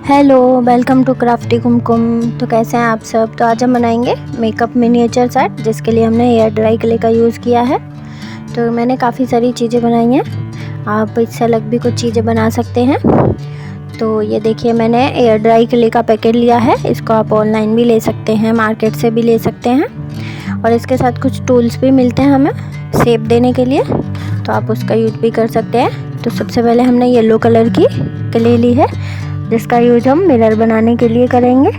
Hello, welcome to crafty कुमकुम। तो कैसे हैं आप सब। तो आज हम बनाएंगे मेकअप मिनिएचर सेट, जिसके लिए हमने एयर ड्राई क्ले का यूज़ किया है। तो मैंने काफ़ी सारी चीज़ें बनाई हैं, आप इससे अलग भी कुछ चीज़ें बना सकते हैं। तो ये देखिए, मैंने एयर ड्राई क्ले का पैकेट लिया है। इसको आप ऑनलाइन भी ले सकते हैं, मार्केट से भी ले सकते हैं। और इसके साथ कुछ टूल्स भी मिलते हैं हमें शेप देने के लिए, तो आप उसका यूज़ भी कर सकते हैं। तो सबसे पहले हमने येलो कलर की क्ले ली है, जिसका यूज हम मिरर बनाने के लिए करेंगे।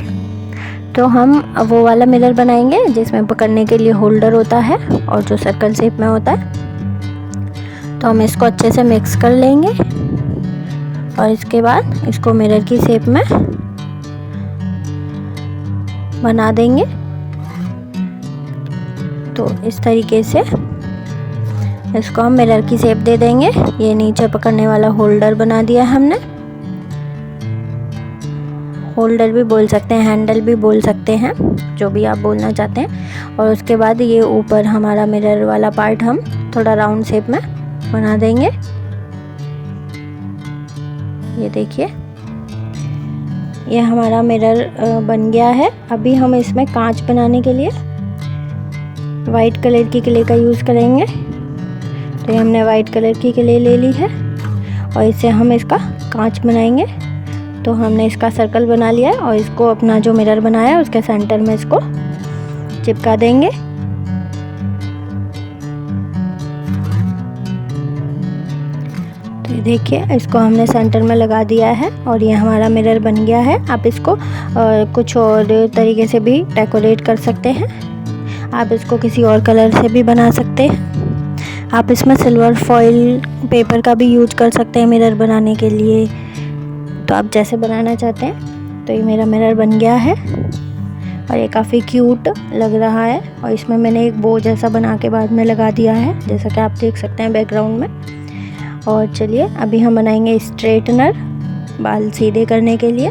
तो हम वो वाला मिरर बनाएंगे जिसमें पकड़ने के लिए होल्डर होता है और जो सर्कल शेप में होता है। तो हम इसको अच्छे से मिक्स कर लेंगे और इसके बाद इसको मिरर की शेप में बना देंगे। तो इस तरीके से इसको हम मिरर की शेप दे देंगे। ये नीचे पकड़ने वाला होल्डर बना दिया है हमने, होल्डर भी बोल सकते हैं, हैंडल भी बोल सकते हैं, जो भी आप बोलना चाहते हैं। और उसके बाद ये ऊपर हमारा मिरर वाला पार्ट हम थोड़ा राउंड शेप में बना देंगे। ये देखिए, ये हमारा मिरर बन गया है। अभी हम इसमें कांच बनाने के लिए वाइट कलर की क्ले का यूज़ करेंगे। तो ये हमने वाइट कलर की क्ले ले ली है और इससे हम इसका कांच बनाएंगे। तो हमने इसका सर्कल बना लिया है और इसको अपना जो मिरर बनाया है उसके सेंटर में इसको चिपका देंगे। तो ये देखिए, इसको हमने सेंटर में लगा दिया है और ये हमारा मिरर बन गया है। आप इसको कुछ और तरीके से भी डेकोरेट कर सकते हैं। आप इसको किसी और कलर से भी बना सकते हैं। आप इसमें सिल्वर फॉइल पेपर का भी यूज कर सकते हैं मिरर बनाने के लिए। तो आप जैसे बनाना चाहते हैं। तो ये मेरा मिरर बन गया है और ये काफ़ी क्यूट लग रहा है। और इसमें मैंने एक बो जैसा बना के बाद में लगा दिया है, जैसा कि आप देख सकते हैं बैकग्राउंड में। और चलिए, अभी हम बनाएंगे स्ट्रेटनर, बाल सीधे करने के लिए,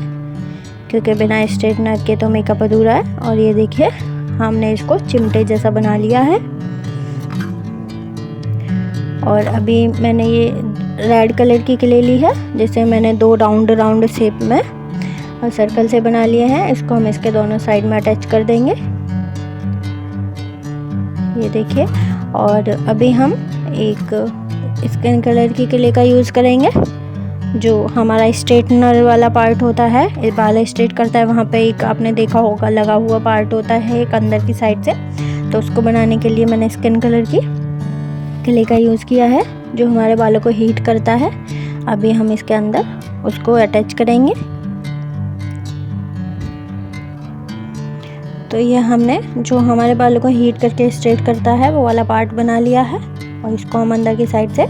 क्योंकि बिना स्ट्रेटनर के तो मेकअप अधूरा है। और ये देखिए, हमने इसको चिमटे जैसा बना लिया है। और अभी मैंने ये रेड कलर की क्ले ली है, जिसे मैंने दो राउंड शेप में और सर्कल से बना लिए हैं। इसको हम इसके दोनों साइड में अटैच कर देंगे, ये देखिए। और अभी हम एक स्किन कलर की क्ले का यूज़ करेंगे। जो हमारा स्ट्रेटनर वाला पार्ट होता है, बाल स्ट्रेट करता है, वहाँ पे एक आपने देखा होगा लगा हुआ पार्ट होता है एक अंदर की साइड से। तो उसको बनाने के लिए मैंने स्किन कलर की क्ले का यूज़ किया है, जो हमारे बालों को हीट करता है। अभी हम इसके अंदर उसको अटैच करेंगे। तो ये हमने जो हमारे बालों को हीट करके स्ट्रेट करता है वो वाला पार्ट बना लिया है। और इसको हम अंदर की साइड से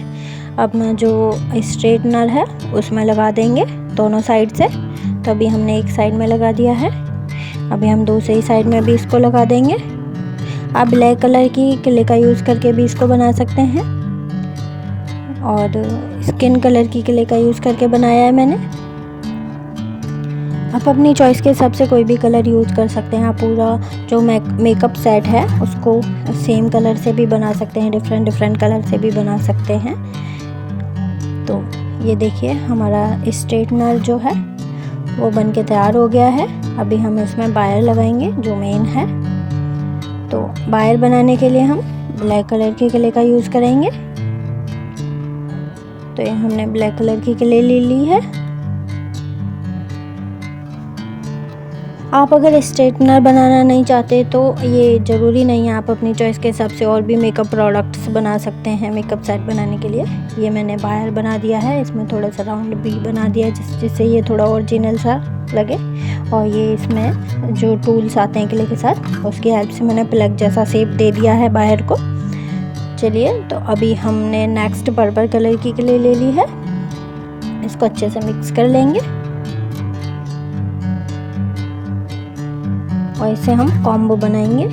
अपना जो स्ट्रेटनर है उसमें लगा देंगे दोनों साइड से। तो अभी हमने एक साइड में लगा दिया है, अभी हम दूसरी साइड में भी इसको लगा देंगे। आप ब्लैक कलर की क्ले का यूज़ करके भी इसको बना सकते हैं और स्किन कलर की क्ले का यूज़ करके बनाया है मैंने। आप अपनी चॉइस के हिसाब से कोई भी कलर यूज़ कर सकते हैं। आप पूरा जो मेकअप सेट है उसको सेम कलर से भी बना सकते हैं, डिफरेंट कलर से भी बना सकते हैं। तो ये देखिए, हमारा स्ट्रेटनर जो है वो बन के तैयार हो गया है। अभी हम इसमें वायर लगाएंगे जो मेन है। तो वायर बनाने के लिए हम ब्लैक कलर की क्ले का यूज़ करेंगे। तो ये हमने ब्लैक कलर की क्ले ले ली है। आप अगर स्ट्रेटनर बनाना नहीं चाहते तो ये ज़रूरी नहीं है, आप अपनी चॉइस के हिसाब से और भी मेकअप प्रोडक्ट्स बना सकते हैं मेकअप सेट बनाने के लिए। ये मैंने वायर बना दिया है, इसमें थोड़ा सा राउंड भी बना दिया जिससे ये थोड़ा ओरिजिनल सा लगे। और ये इसमें जो टूल्स आते हैं क्ले के साथ, उसकी हेल्प से मैंने प्लग जैसा शेप दे दिया है वायर को। चलिए, तो अभी हमने नेक्स्ट पर्पल कलर की क्ले ले ली है, इसको अच्छे से मिक्स कर लेंगे। और इसे हम कॉम्बो बनाएंगे,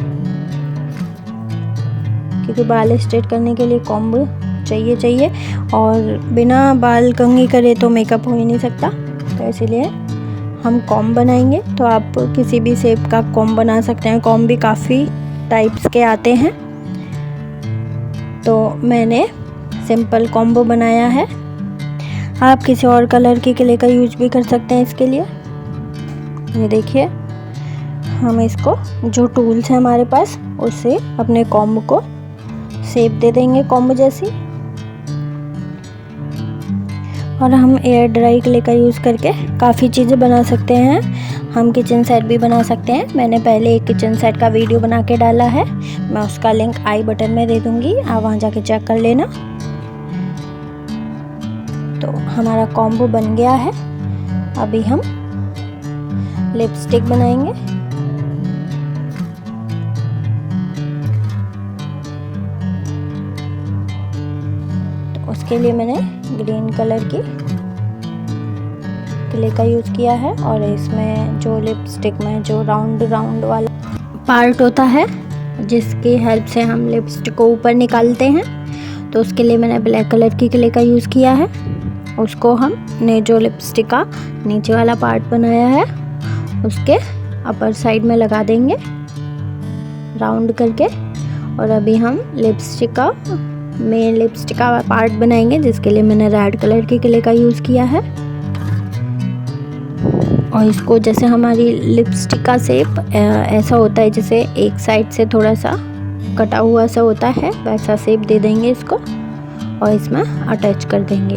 क्योंकि बाल स्ट्रेट करने के लिए कॉम्बो चाहिए और बिना बाल कंघी करे तो मेकअप हो ही नहीं सकता। तो इसीलिए हम कॉम्ब बनाएंगे। तो आप किसी भी शेप का कॉम्ब बना सकते हैं, कॉम्ब भी काफ़ी टाइप्स के आते हैं। तो मैंने सिंपल कॉम्बो बनाया है। आप किसी और कलर की क्ले का यूज भी कर सकते हैं इसके लिए। ये देखिए, हम इसको जो टूल्स हैं हमारे पास उससे अपने कॉम्ब को शेप दे देंगे कॉम्ब जैसी। और हम एयर ड्राई क्ले का यूज़ करके काफ़ी चीज़ें बना सकते हैं। हम किचन सेट भी बना सकते हैं। मैंने पहले एक किचन सेट का वीडियो बना के डाला है, मैं उसका लिंक आई बटन में दे दूँगी, आप वहाँ जाके चेक कर लेना। तो हमारा कॉम्बो बन गया है। अभी हम लिपस्टिक बनाएंगे। तो उसके लिए मैंने ग्रीन कलर की क्ले का यूज़ किया है और इसमें जो लिपस्टिक में जो राउंड वाला पार्ट होता है जिसकी हेल्प से हम लिपस्टिक को ऊपर निकालते हैं, तो उसके लिए मैंने ब्लैक कलर की क्ले का यूज़ किया है। उसको हमने जो लिपस्टिक का नीचे वाला पार्ट बनाया है उसके अपर साइड में लगा देंगे राउंड करके। और अभी हम लिपस्टिक का मेन लिपस्टिक का पार्ट बनाएंगे, जिसके लिए मैंने रेड कलर की क्ले का यूज़ किया है। और इसको जैसे हमारी लिपस्टिक का शेप ऐसा होता है जैसे एक साइड से थोड़ा सा कटा हुआ सा होता है, वैसा शेप दे देंगे इसको और इसमें अटैच कर देंगे।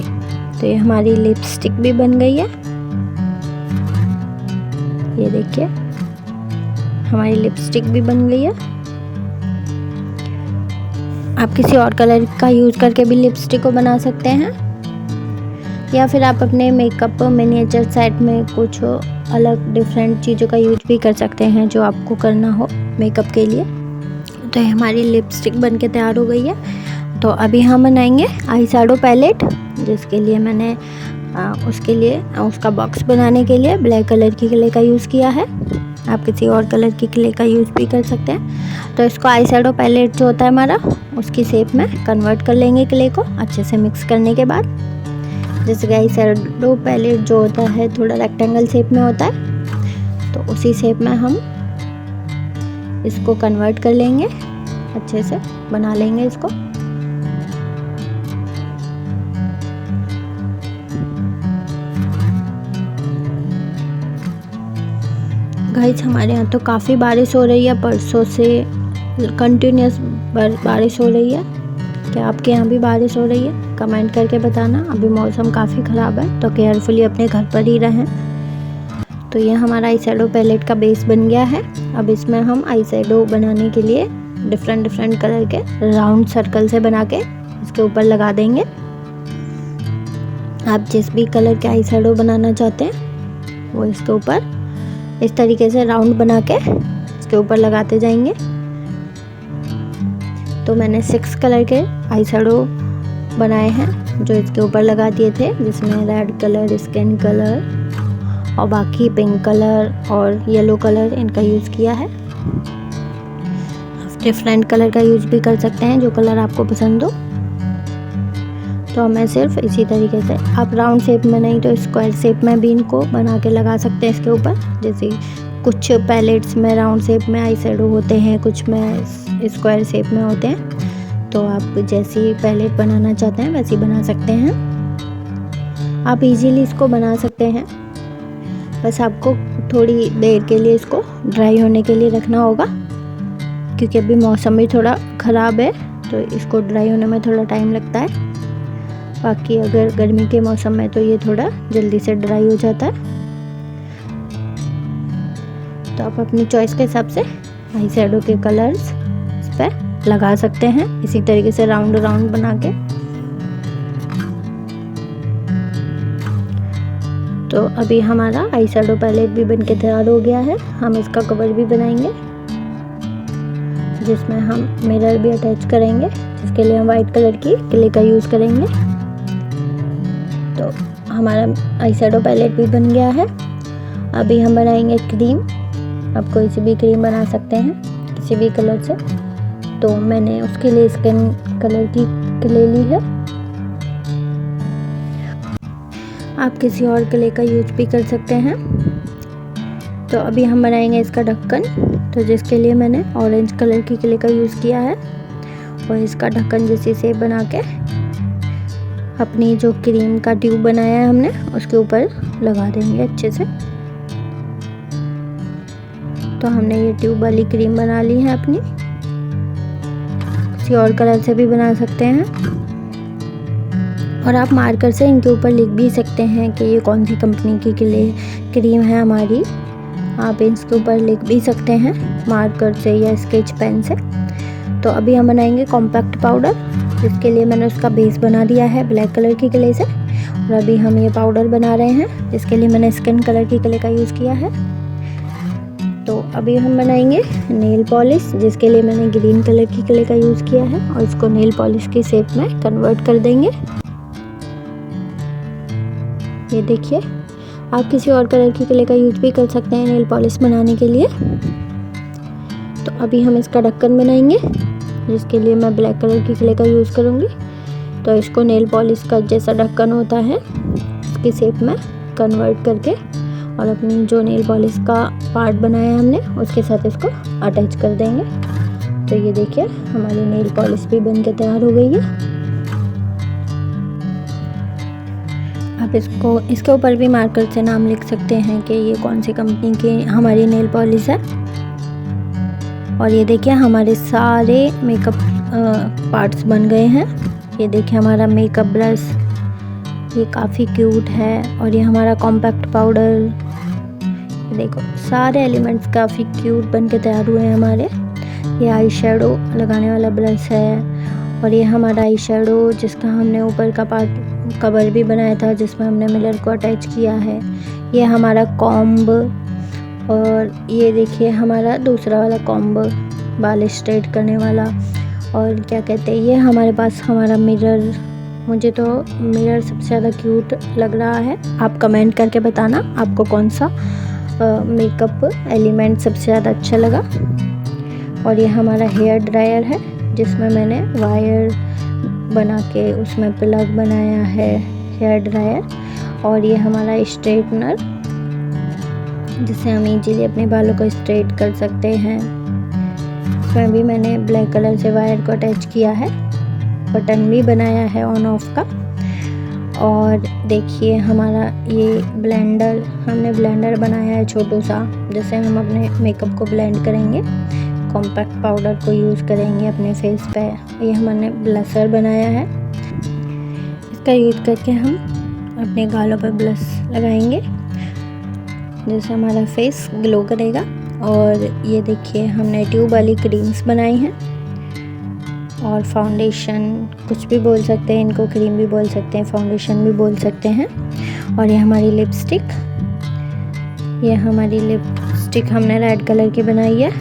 तो ये हमारी लिपस्टिक भी बन गई है। ये देखिए, हमारी लिपस्टिक भी बन गई है। आप किसी और कलर का यूज़ करके भी लिपस्टिक को बना सकते हैं, या फिर आप अपने मेकअप मिनिएचर सेट में कुछ अलग डिफरेंट चीज़ों का यूज भी कर सकते हैं जो आपको करना हो मेकअप के लिए। तो ये हमारी लिपस्टिक बन के तैयार हो गई है। तो अभी हम बनाएंगे आई शैडो पैलेट, जिसके लिए मैंने उसके लिए उसका बॉक्स बनाने के लिए ब्लैक कलर की क्ले का यूज़ किया है। आप किसी और कलर की क्ले का यूज़ भी कर सकते हैं। तो इसको आई शैडो पैलेट जो होता है हमारा, उसकी शेप में कन्वर्ट कर लेंगे क्ले को अच्छे से मिक्स करने के बाद। जैसे आई शैडो पैलेट जो होता है थोड़ा रेक्टेंगल शेप में होता है, तो उसी शेप में हम इसको कन्वर्ट कर लेंगे, अच्छे से बना लेंगे इसको। गाइस, हमारे यहाँ तो काफ़ी बारिश हो रही है, परसों से कंटिन्यूस बारिश हो रही है। क्या आपके यहाँ भी बारिश हो रही है? कमेंट करके बताना। अभी मौसम काफ़ी ख़राब है, तो केयरफुली अपने घर पर ही रहें। तो ये हमारा आई शैडो पैलेट का बेस बन गया है। अब इसमें हम आई शैडो बनाने के लिए डिफरेंट कलर के राउंड सर्कल से बना के इसके ऊपर लगा देंगे। आप जिस भी कलर के आई शैडो बनाना चाहते हैं वो इसके ऊपर इस तरीके से राउंड बना के इसके ऊपर लगाते जाएंगे। तो मैंने 6 कलर के आई शैडो बनाए हैं जो इसके ऊपर लगा दिए थे, जिसमें रेड कलर, स्किन कलर और बाकी पिंक कलर और येलो कलर इनका यूज़ किया है। आप डिफरेंट कलर का यूज़ भी कर सकते हैं, जो कलर आपको पसंद हो। तो मैं सिर्फ इसी तरीके से, आप राउंड शेप में नहीं तो स्क्वायर शेप में भी इनको बना के लगा सकते हैं इसके ऊपर। जैसे कुछ पैलेट्स में राउंड शेप में आई शैडो होते हैं, कुछ में स्क्वायर शेप में होते हैं। तो आप जैसी पैलेट बनाना चाहते हैं वैसी बना सकते हैं। आप इजीली इसको बना सकते हैं, बस आपको थोड़ी देर के लिए इसको ड्राई होने के लिए रखना होगा, क्योंकि अभी मौसम भी थोड़ा ख़राब है, तो इसको ड्राई होने में थोड़ा टाइम लगता है। बाकी अगर गर्मी के मौसम में तो ये थोड़ा जल्दी से ड्राई हो जाता है। तो आप अपनी चॉइस के हिसाब से आई शैडो के कलर्स इस पर लगा सकते हैं, इसी तरीके से राउंड बना के। तो अभी हमारा आई शैडो पैलेट भी बनके तैयार हो गया है। हम इसका कवर भी बनाएंगे, जिसमें हम मिरर भी अटैच करेंगे, जिसके लिए हम वाइट कलर की क्ले का यूज़ करेंगे। तो हमारा आई शैडो पैलेट भी बन गया है। अभी हम बनाएंगे क्रीम। आप कोई सी भी क्रीम बना सकते हैं किसी भी कलर से। तो मैंने उसके लिए स्किन कलर की क्ले ली है, आप किसी और क्ले का यूज भी कर सकते हैं। तो अभी हम बनाएंगे इसका ढक्कन, तो जिसके लिए मैंने ऑरेंज कलर की क्ले का यूज़ किया है। और इसका ढक्कन जैसी शेप बना के अपनी जो क्रीम का ट्यूब बनाया है हमने उसके ऊपर लगा देंगे अच्छे से। तो हमने ये ट्यूब वाली क्रीम बना ली है अपनी। किसी और कलर से भी बना सकते हैं, और आप मार्कर से इनके ऊपर लिख भी सकते हैं कि ये कौन सी कंपनी की क्रीम है हमारी। आप इसके ऊपर लिख भी सकते हैं मार्कर से या स्केच पेन से। तो अभी हम बनाएंगे कॉम्पैक्ट पाउडर, जिसके लिए मैंने उसका बेस बना दिया है ब्लैक कलर की क्ले से। और अभी हम ये पाउडर बना रहे हैं, जिसके लिए मैंने स्किन कलर की क्ले का यूज़ किया है। तो अभी हम बनाएंगे नेल पॉलिश, जिसके लिए मैंने ग्रीन कलर की क्ले का यूज़ किया है, और इसको नेल पॉलिश की शेप में कन्वर्ट कर देंगे। ये देखिए, आप किसी और कलर की क्ले का यूज़ भी कर सकते हैं नेल पॉलिश बनाने के लिए। तो अभी हम इसका ढक्कन बनाएंगे, जिसके लिए मैं ब्लैक कलर की क्ले का यूज़ करूँगी। तो इसको नेल पॉलिश का जैसा ढक्कन होता है इसकी शेप में कन्वर्ट करके, और अपनी जो नेल पॉलिश का पार्ट बनाया है हमने उसके साथ इसको अटैच कर देंगे। तो ये देखिए, हमारी नेल पॉलिश भी बन के तैयार हो गई है। आप इसके ऊपर भी मार्कर से नाम लिख सकते हैं कि ये कौन सी कंपनी की हमारी नेल पॉलिश है। और ये देखिए, हमारे सारे मेकअप पार्ट्स बन गए हैं। ये देखिए, हमारा मेकअप ब्रश, ये काफ़ी क्यूट है। और ये हमारा कॉम्पैक्ट पाउडर, देखो सारे एलिमेंट्स काफ़ी क्यूट बन के तैयार हुए हैं हमारे। ये आई शेडो लगाने वाला ब्रश है, और ये हमारा आई शेडो जिसका हमने ऊपर का पार्ट कवर भी बनाया था, जिसमें हमने मिरर को अटैच किया है। ये हमारा कॉम्ब, और ये देखिए हमारा दूसरा वाला कॉम्ब बाल स्ट्रेट करने वाला। और क्या कहते हैं, ये हमारे पास हमारा मिरर। मुझे तो मिरर सबसे ज़्यादा क्यूट लग रहा है। आप कमेंट करके बताना आपको कौन सा मेकअप एलिमेंट सबसे ज़्यादा अच्छा लगा। और ये हमारा हेयर ड्रायर है, जिसमें मैंने वायर बना के उसमें प्लग बनाया है हेयर ड्रायर। और ये हमारा स्ट्रेटनर, जिससे हम इजीली अपने बालों को स्ट्रेट कर सकते हैं। इसमें भी मैंने ब्लैक कलर से वायर को अटैच किया है, बटन भी बनाया है ऑन ऑफ का। और देखिए हमारा ये ब्लेंडर, हमने ब्लेंडर बनाया है छोटू सा, जिससे हम अपने मेकअप को ब्लेंड करेंगे। कॉम्पैक्ट पाउडर को यूज़ करेंगे अपने फेस पे। ये हमने ब्लशर बनाया है, इसका यूज़ करके हम अपने गालों पर ब्लश लगाएंगे, जिससे हमारा फेस ग्लो करेगा। और ये देखिए, हमने ट्यूब वाली क्रीम्स बनाई हैं, और फाउंडेशन, कुछ भी बोल सकते हैं इनको, क्रीम भी बोल सकते हैं, फाउंडेशन भी बोल सकते हैं। और ये हमारी लिपस्टिक, ये हमारी लिपस्टिक हमने रेड कलर की बनाई है।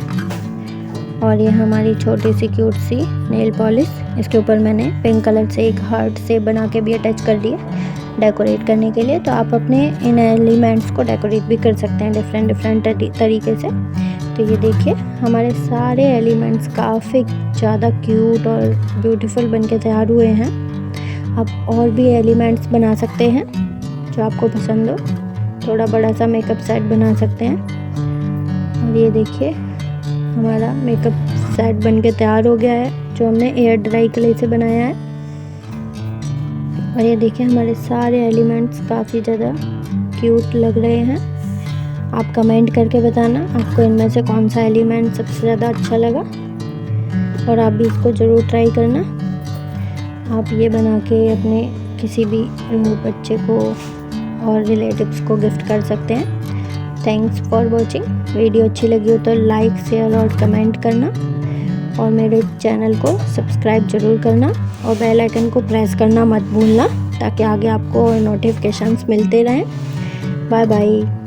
और ये हमारी छोटी सी क्यूट सी नेल पॉलिश, इसके ऊपर मैंने पिंक कलर से एक हार्ट से बना के भी अटैच कर दिया डेकोरेट करने के लिए। तो आप अपने इन एलिमेंट्स को डेकोरेट भी कर सकते हैं डिफरेंट तरीके से। तो ये देखिए, हमारे सारे एलिमेंट्स काफ़ी ज़्यादा क्यूट और ब्यूटीफुल बन के तैयार हुए हैं। आप और भी एलिमेंट्स बना सकते हैं जो आपको पसंद हो, थोड़ा बड़ा सा मेकअप सेट बना सकते हैं। और ये देखिए, हमारा मेकअप सेट बन के तैयार हो गया है, जो हमने एयर ड्राई क्ले से बनाया है। और ये देखिए, हमारे सारे एलिमेंट्स काफ़ी ज़्यादा क्यूट लग रहे हैं। आप कमेंट करके बताना आपको इनमें से कौन सा एलिमेंट सबसे ज़्यादा अच्छा लगा, और आप भी इसको ज़रूर ट्राई करना। आप ये बना के अपने किसी भी बच्चे को और रिलेटिव्स को गिफ्ट कर सकते हैं। Thanks for watching. वीडियो अच्छी लगी हो तो लाइक, शेयर और कमेंट करना, और मेरे चैनल को सब्सक्राइब ज़रूर करना, और बेल आइकन को प्रेस करना मत भूलना, ताकि आगे आपको नोटिफिकेशंस मिलते रहें। Bye bye.